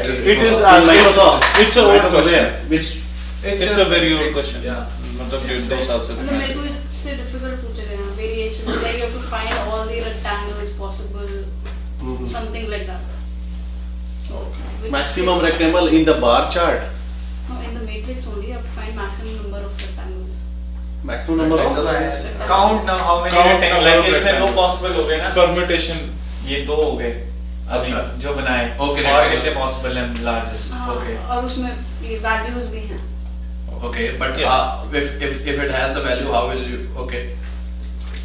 It is it's a old question. It's a very old question. Yeah. मतलब 2 साल से. मेरे को इससे difficult पूछे गए हैं. Variations where you have to find all the rectangles possible. Something like that. Okay. Maximum rectangle in the bar chart. No, in the matrix only you have to find maximum number of rectangles. Maximum number of count now how many rectangles. Like इसमें 2 possible हो गए ना. Permutation. ये 2 हो गए. अभी जो बनाए. Okay. और कितने possible हैं largest. Okay. और उसमें ये values भी हैं. Okay, but if it has the value, how will you? Okay.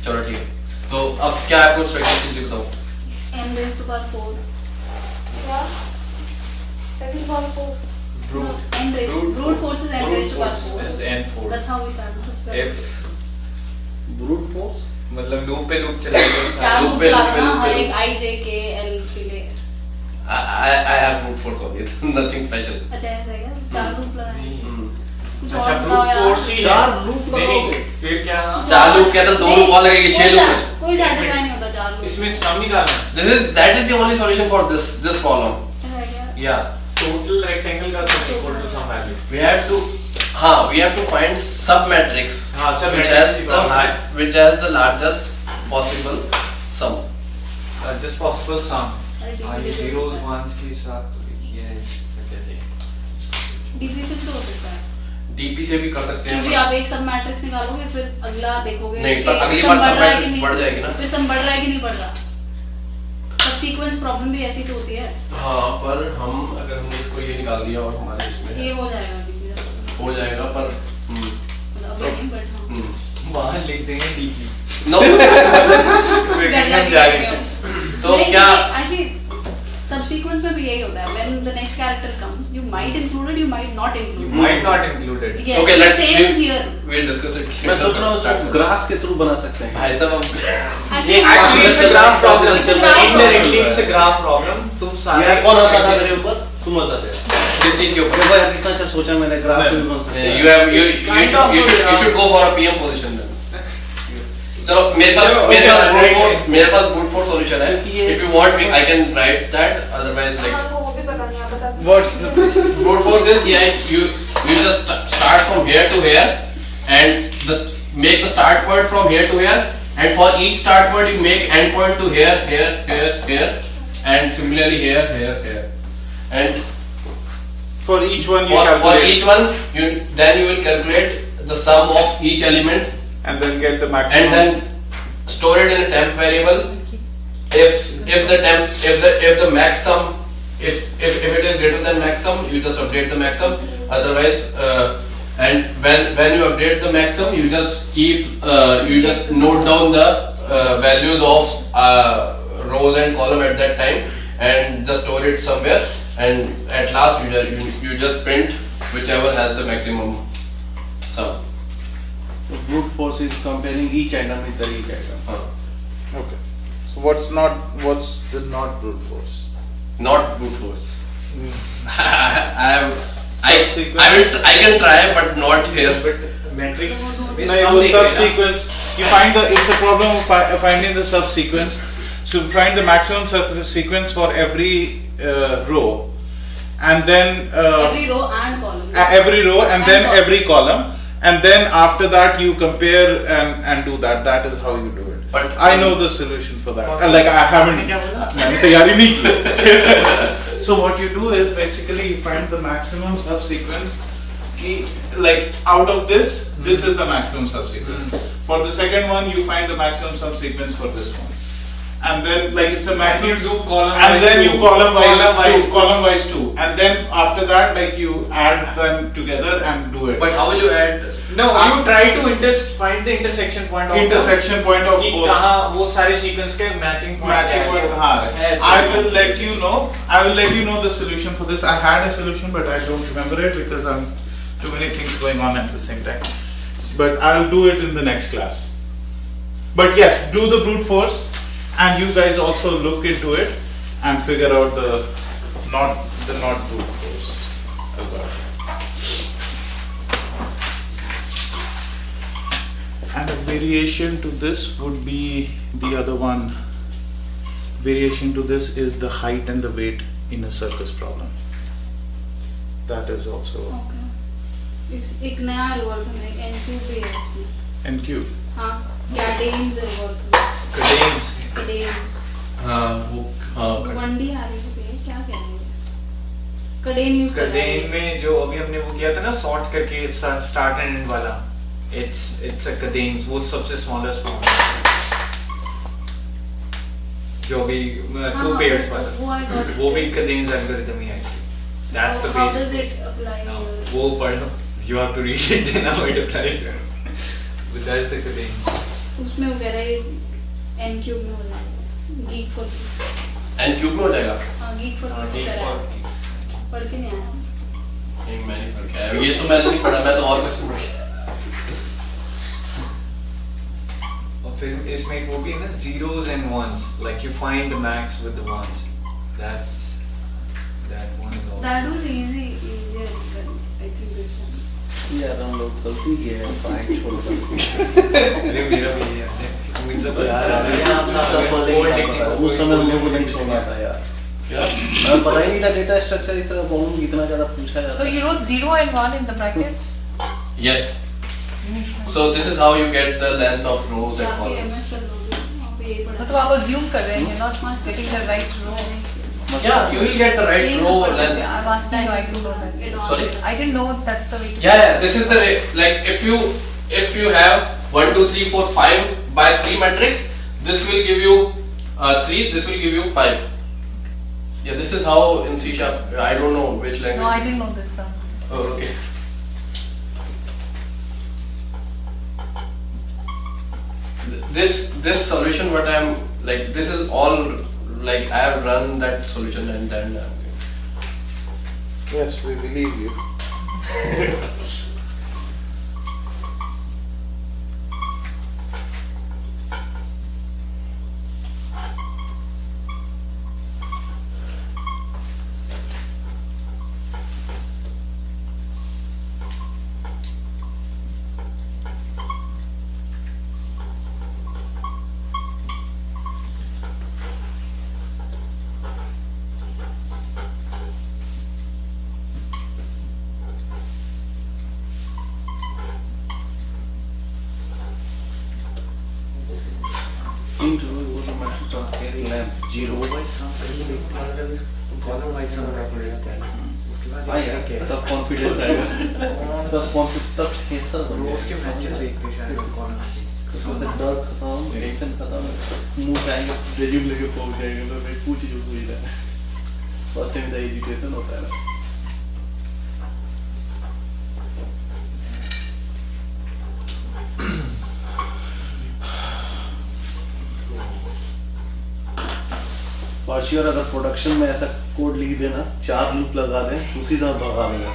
चलो ठीक है. तो अब क्या आपको स्ट्रक्चर बताओ. N raised to power 4. Yeah. That is power 4. Brute. N raised. Brute force is N raised to power 4. Is N4. That's how we started. If brute force. मतलब loop पे लूप चलेगा. चार loop लूप पे चलाना loop हर पे एक I J K L के लिए. I have brute force on it. Nothing special. अच्छा ऐसा है क्या? चार लूप लगाए. अच्छा brute force ही है. 4 loop लगाओगे. फिर क्या? 4 loop के अंदर 2 loop और लगेगी 6 loop. कोई satisfy नहीं होता 4 लूप. इसमें सम निकालना. That is the only solution for this problem. ऐसा है क्या? Yeah. Total rectangle का sum equal to some value. We have to find submatrix हाँ, which has the largest possible sum. Just possible sum. अरे zeros ones के साथ तो देखिए इसका कैसे. DP से भी तो हो सकता है. DP से भी कर सकते हैं. क्योंकि आप एक सब मैट्रिक्स निकालोगे फिर अगला देखोगे. नहीं तो अगली बार सब मैट्रिक्स बढ़ जाएगी ना. फिर सम बढ़ रहा है कि नहीं बढ़ रहा. सब सीक्वेंस प्रॉब्लम भी ऐसी तो होती है. हाँ पर हम अगर हमने इसको ये निकाल दिया और हमारे इसमें ये हो जाएगा DP. हो जाएगा पर अब नहीं बैठा. वहाँ लिख देंगे DP. नो. तो क्या subsequence में भी यही होता है. When the next character comes, you might include it, you might not include it. Might not included. Yes, Okay, let's same as here. we'll discuss it. मैं सोच रहा हूँ उसको ग्राफ के थ्रू बना सकते हैं. भाई साहब हम Actually it's a graph problem. It's a graph Indirectly it's a graph problem. तुम सारे यार कौन हंसा था मेरे ऊपर? तुम हंसा थे. इस चीज के ऊपर. देखो यार कितना अच्छा सोचा मैंने. ग्राफ भी बन सकते हैं. You should go for a PM position then. चलो मेरे पास brute force solution है. If you want I can write that. Otherwise like आपको वो भी पता नहीं आप बता. What's brute force is you just start from here to here and just make the start point from here to here, and for each start point you make end point to here and similarly here and for each one you for calculate each one you will calculate the sum of each element and then get the maximum. and then store it in a temp variable. If the max sum if it is greater than max sum, you just update the max sum. Otherwise and when you update the max sum, you just keep you just note down the values of rows and column at that time and just store it somewhere, and at last you just print whichever has the maximum sum. So brute force is comparing each item with each item. Okay. So what's the not brute force? Not brute force. Subsequence. I can try but not here. but matrix में नहीं sum वो देखेगा. subsequence. You find it's a problem of finding the subsequence. So find the maximum subsequence for every row, and then Every row and column. every row and then every column, and then after that you compare and do that. That is how you do it. But I know the solution for that. Like I haven't. मैंने तैयारी नहीं की. So what you do is basically you find the maximum subsequence. Like out of this is the maximum subsequence. For the second one, you find the maximum subsequence for this one, and then like it's a maximum. you do column and wise then you two. column wise two, and then after that like you add them together and do it. But how will you add? No, you try to find the intersection point of Intersection point of कि both. कहाँ वो सारे sequence के matching point Matching है, point, वो हाँ. है. I will let you know. I will let you know the solution for this. I had a solution, but I don't remember it because I'm too many things going on at the same time. But I'll do it in the next class. But yes, do the brute force, and you guys also look into it and figure out the not brute force. And a variation to this would be the other one. Variation to this is the height and the weight in a circus problem. That is also Okay. एक नया algorithm है NQ भी है इसमें. NQ. हाँ, Cadence algorithm. Cadence. हाँ वो हाँ 1D आ रही है क्या कह रहे हैं? कैडेन यूज कर रहे कडेन हैं. में जो अभी हमने वो किया था ना सॉर्ट करके स्टार्ट एंड एंड वाला, it's a cadence, वो सबसे स्मॉलेस्ट फॉर्म है जो भी टू पेयर्स वाला, वो I got it. वो भी cadence algorithm ही है. That's the How does basic. it apply? Now, वो पढ़ो, you have to read it then how it applies. But that's the cadence. उसमें वो कह रहा है N क्यूब में हो जाएगा. Geek for एन क्यूब में हो जाएगा। हाँ geek for पढ़ के नहीं आया. नहीं मैंने नहीं पढ़ा है, ये तो मैंने नहीं पढ़ा, मैं तो और क्वेश्चन पढ़ गया। और फिर इसमें एक वो भी है ना zeros and ones, like you find the max with the ones. That one is all. That was easier I think this one. यार हम लोग गलती किए हैं पढ़ाई छोड़कर। अरे मेरा भी याद है, मुझे पता उस समय हम लोग को नहीं छोड़ना था यार। क्या? हमें पता ही नहीं था डेटा स्ट्रक्चर इस तरह प्रॉब्लम इतना ज़्यादा पूछा जाता है। So you wrote 0 and 1 in the brackets? Yes. So this is how you get the length of rows and जाके columns. MS कर लोगे, वहाँ पे यही पढ़ा. मतलब आप assume कर रहे हैं, you're not getting the right row. Yeah, you will get the right row length. I'm asking you, I didn't know that. Sorry? I didn't know that's the way to Yeah, this is the way, like if you have 1 2 3 4 5 by 3 matrix, this will give you 3, this will give you 5. Yeah, this is how in C#, I don't know which language. No, I didn't know this. Oh, okay. This solution, what I'm like, this is all like I have run that solution and then Yes, we believe you. Int row was a matrix of carrying length 0 by some column wise समझना पड़ेगा उसके बाद आया तब confidence आएगा तब खेतर बन रोज के गया मैचेस देखते शायद कॉलम उसके बाद डर खत्म टेंशन खत्म मुंह पे आएंगे रेज्यूम लेके पहुंच जाएंगे तो भाई पूछ जो पूछ रहा है फर्स्ट टाइम द एजुकेशन होता है ना पार्शियर अगर प्रोडक्शन में ऐसा कोड लिख देना 4 लूप लगा दें उसी तरह भगा देगा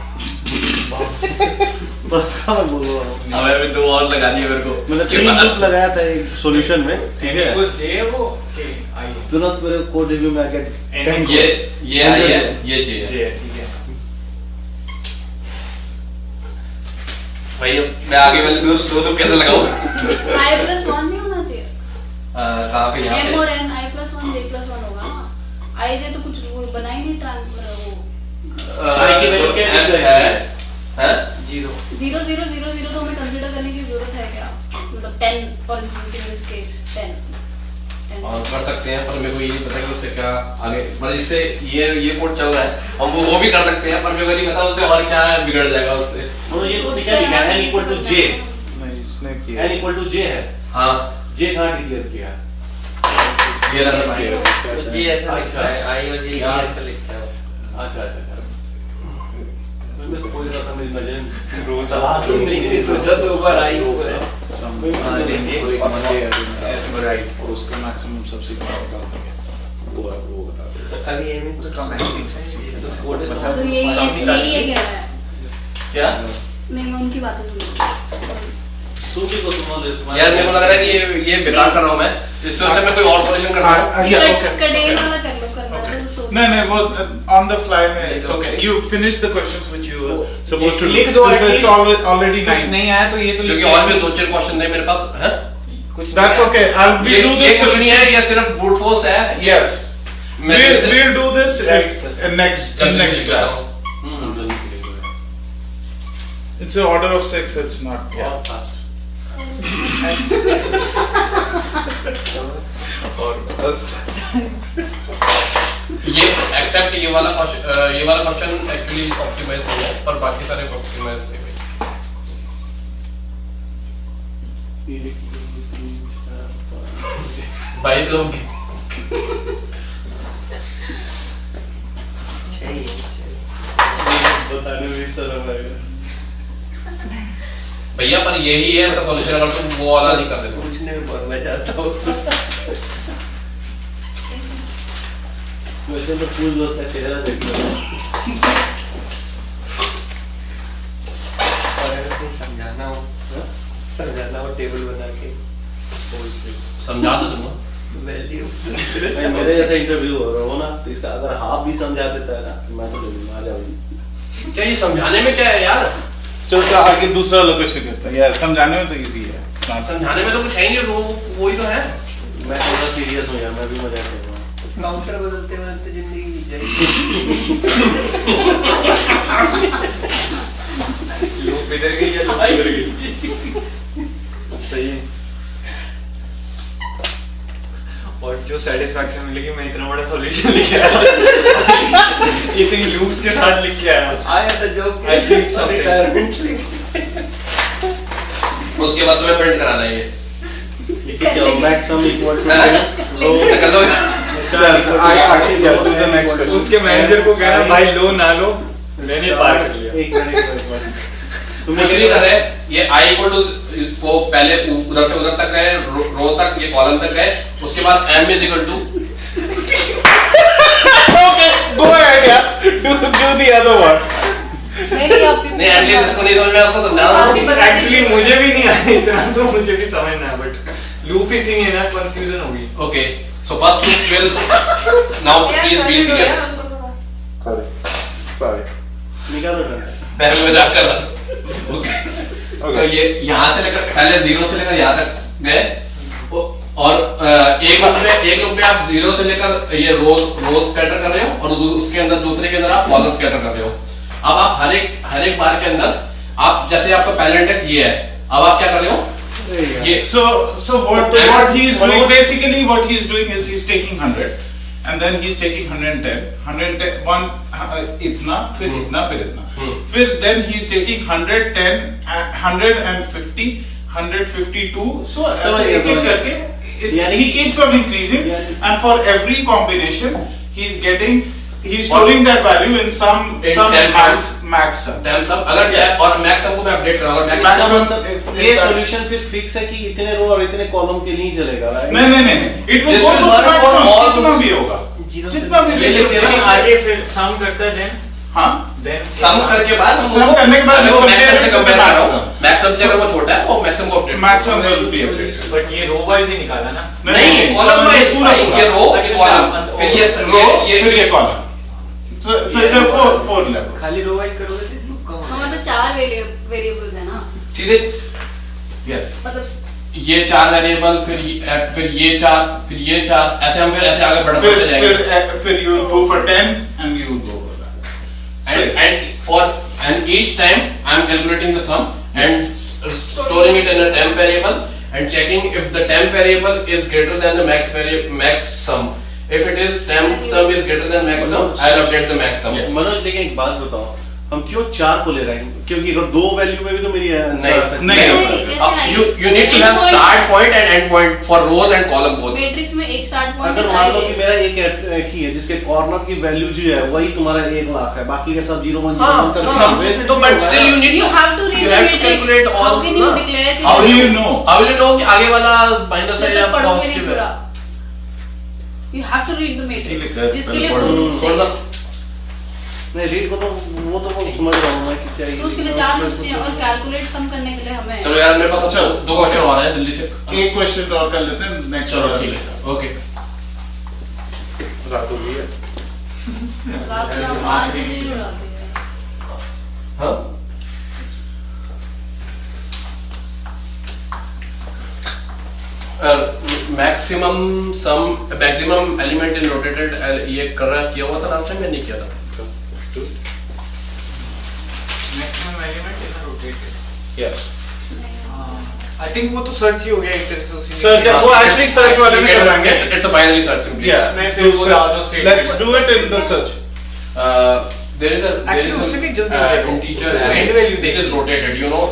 पक्का मैं बोल रहा हूँ अब मैं दो और लगा दिए मेरे को मैंने 3 लूप लगाया था एक सॉल्यूशन में ठीक है कुछ जे वो के आई तुरंत मेरे कोड रिव्यू में आके ये आई है, ये J है। जे ठीक है भाई अब मैं आगे वाले दो लूप कैसे लगाऊं? I+1 नहीं होना चाहिए. कहाँ पे यहाँ M पे? और N I+1 J+1 होगा ना. I J तो कुछ वो बना ही नहीं ट्रांसफर वो. I की वैल्यू क्या है? 0 0 0 0 0 तो हमें कंसीडर करने की जरूरत है क्या? मतलब 10 for instance in this case 10. और कर सकते हैं पर मेरे को ये नहीं पता कि उससे क्या आगे पर इससे ये कोड चल रहा है हम वो भी कर सकते हैं पर मेरे को नहीं पता उससे और क्या बिगड़ जाएगा उससे। तो ये तो लिखा है n equal to j नहीं इसने किया. n equal to j है हाँ j कहाँ डिक्लेयर किया ये रहा भाई। तो जी ऐसा लिखा है आई और जी ऐसा लिखा है अच्छा मैं तो कोई रहा था मेरी नजर रोज सलाह तो नहीं सोचा तो ऊपर आई ऊपर है Some देंगे। राइट और उसका मैक्सिमम सबसे कम निकाल देंगे वो बता दो. अभी ये में उसका मैक्सिमम ये तो कोड है तो यही है कह रहा है. क्या नहीं मैं उनकी बातें सुन रही हूँ. सूफी को तुम्हारे यार मेरे को लग रहा है कि ये बेकार कर रहा हूँ मैं इससे अच्छा मैं कोई और सॉल्यूशन कर रहा हूँ। Yeah, okay. कडेन वाला कर लो करना Okay. तो सो. No, वो on the fly में it's okay. You finish the questions which you were supposed to do. लिख दो Because at it's least. already कुछ 9. नहीं आया तो ये तो क्योंकि लिख और दो। भी 2-4 क्वेश्चन थे मेरे पास हैं। कुछ That's नहीं okay. ये We'll do ये this कुछ नहीं है solution. ये सिर्फ ब्रूट फोर्स है। Yes. मैं We'll do this in next जल्दी से class. लिख लेता हूँ। It's an order of 6. It's not. और Yeah. Fast Or first. ये एक्सेप्ट ये वाला फंक्शन एक्चुअली ऑप्टिमाइज नहीं है, पर बाकी सारे ऑप्टिमाइज थे भाई। 1 2 3 4 5 भाई तो बताने में शर्म आएगा। भैया पर यही है इसका सॉल्यूशन, अगर तुम वो वाला नहीं कर देते। पूछने में बहुत मजा आता हो। वैसे तो पूछ लो उसका चेहरा देख लो। और अगर कहीं समझाना हो टेबल बना के समझा तो दूंगा। वैल्यू भाई मेरे जैसा इंटरव्यू हो रहा हो ना, तो इसका अगर हाफ भी समझा देता है ना, तो मैं तो ले लूंगा। आ जाओ। क्या ये समझाने में क्या है यार? चलो तो आगे दूसरा लोकेशन करते हैं। यार समझाने में तो इजी है। It's not- समझाने में तो कुछ है ही नहीं, वही तो है। मैं थोड़ा सीरियस हूँ यार, मैं भी मजाक कर रहा हूँ। काउंटर बदलते बदलते जिंदगी जाएगी। लूप इधर गई या लूप इधर गई। सही है। और जो सेटिस्फैक्शन मिलेगी, मैं इतना बड़ा सॉल्यूशन लेके आया, इतनी लूप्स के साथ लिख के आया। आया था जो I achieved something. रिटायरमेंट उसके बाद तुम्हें प्रिंट कराना है ये। क्या मैक्सिमम इक्वल टू लो। कर लो। चल, yeah, do the next question. उसके मैनेजर को कहना भाई लो ना लो, मैंने पार कर लिया। एक मिनट कुछ नहीं कर रहे, ये i इक्वल टू को पहले उधर से उधर तक रहे, रो तक, ये कॉलम तक रहे, उसके बाद m is equal to. Okay, go ahead, yeah. Do the other one. नहीं नहीं एटलीस्ट इसको नहीं समझ में, आपको समझा रहा हूँ। एक्चुअली मुझे भी नहीं आया इतना, तो मुझे भी समझना है, बट लूप ही थी ना, कंफ्यूजन होगी। Okay, so first loop will now please be serious। Sorry. निकालो ना। मैं मजाक कर रहा था। ओके, तो Okay. ये यहाँ से लेकर पहले 0 से लेकर यहाँ तक गए, और एक लूप में आप 0 से लेकर ये रोज स्कैटर कर रहे हो, और उसके अंदर दूसरे के अंदर आप कॉलम स्कैटर कर रहे हो। अब आप हर एक बार के अंदर आप, जैसे आपका पहला इंडेक्स ये है, अब आप क्या कर रहे हो? ये So what he is doing, basically what he is doing is he's taking 100 and then he's taking 110, 110 इतना, फिर इतना, फिर इतना, फिर then he's taking 110, 150, 152, so ऐसे एक एक करके he keeps on increasing, and for every combination he's storing that value in some max sum. अगर और मैक्स हमको मैं अपडेट करूंगा, ये सॉल्यूशन फिर फिक्स है कि इतने रो और इतने कॉलम के लिए चलेगा, right? नहीं, it will This go will to work for maximum, all जितना भी होगा, जितना भी ये लेते हैं। आगे फिर सम करता है, देन हाँ, सम करके बाद सम करने के बाद अगर वो compare मैक्सिमम से with कंपेयर the कर रहा हूं, maximum. मैक्सिमम से अगर वो छोटा है तो मैक्सिमम को update maximum will be updated. But ये रो वाइज ही निकाला ना। नहीं, कॉलम वाइज पूरा ये रो, ये कॉलम, फिर ये फिर ये column, so there are four levels. खाली रो वाइज करोगे तो लूप कम हमारे पे 4 वेरिएबल्स है ना, सीधे Yes. मतलब ये 4 वेरिएबल, फिर ये 4, फिर ये 4, ऐसे हम फिर ऐसे आगे बढ़ते जाएंगे। फिर you go for 10 and you go for that. And each time I am calculating the sum and storing it in a temp variable and checking if the temp variable is greater than the max sum. If it is temp sum is greater than max sum, I will update the max sum. Manoj, लेकिन एक बात बताओ, हम क्यों 4 को ले रहे हैं? क्योंकि अगर 2 वैल्यू में भी तो मेरी नहीं। You need to have start point and end point for rows and column both. Matrix में एक स्टार्ट पॉइंट अगर मान लो कि मेरा एक ही है जिसके कॉर्नर की वैल्यू जो है वही तुम्हारा 1 लाख है, बाकी के सब 0 1 0 कर तो but still you need You have to read you the have to matrix. calculate all. How can you declare the How do will you know? How will you know कि आगे वाला माइनस है या पढ़ोगे नहीं पॉजिटिव पूरा. है? You have to read the matrix. इसीलिए जिसके लिए पढ़ो. फॉर्मूला थोड़ा सा नहीं, रीड को तो वो समझ रहा हूं मैं कि क्या तो उसके लिए 4 नोट्स चाहिए और कैलकुलेट सम करने के लिए हमें चलो यार, मेरे पास चलो। 2 क्वेश्चन और हैं जल्दी से। एक क्वेश्चन और कर लेते हैं, नेक्स्ट चलो ठीक है, ओके। रात हो गई है। रात में हम 5 बजे ही उड़ाते हैं. हाँ, मैक्सिमम एलिमेंट इन रोटेटेड, ये किया हुआ था लास्ट टाइम या नहीं किया था? Maximum element in rotated rotated. Yes. I think वो तो search ही हो गया एक तरह से उसी में। Search वो actually search वाले में कराएंगे। It's a binary search simply. Yeah. इसमें फिर वो डाल दो statement। Let's do it in the search. There is a Actually उससे भी जल्दी हो जाएगा। integer उसमें array end value which is देखेंगे। rotated. You know.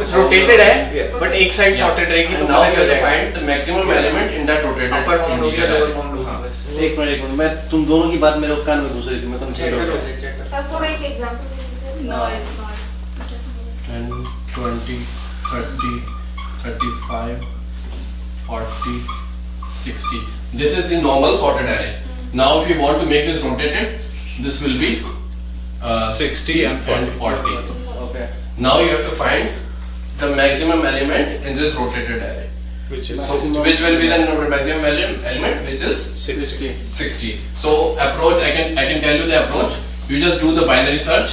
It's rotated है, Yeah. but एक side sorted रहेगी तो And now पता you चल have to जाएगा। find the maximum element in that rotated Upper bound हो integer गया, lower array. bound हो गया बस। एक मिनट मैं तुम दोनों की बात मेरे कान में घुस रही थी मैं तुम Check करो, check करो। अब थोड़ा एक एग्जांपल दे दीजिए। No, it's not. 10, 20, 30, 35, 40, 60. This is the normal sorted array. Now if you want to make this rotated, this will be 60 and 40. Okay Now you have to find the maximum element in this rotated array. Which is So which will be the maximum element which is 60. 60. So approach, I can tell you the approach. You just do the binary search.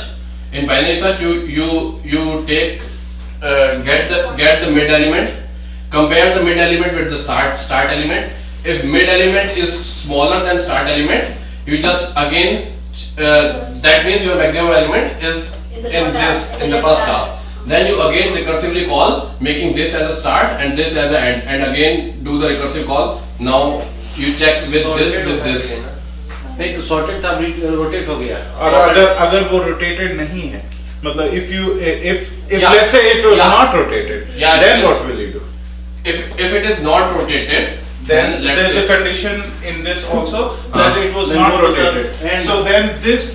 In binary search, you take get the mid element, compare the mid element with the start element. If mid element is smaller than start element, you just again that means your maximum element is in the first half. Then you again recursively call, making this as a start and this as a end, and again do the recursive call. Now you check with this. नहीं तो sorted था rotate हो गया और अगर वो rotated नहीं है, मतलब if Yeah. let's say if it was Yeah. not rotated, Yeah, then it is. what will you do? If it is not rotated, Then let's there's say a condition in this also that it was Then not go to the rotated. end. So then this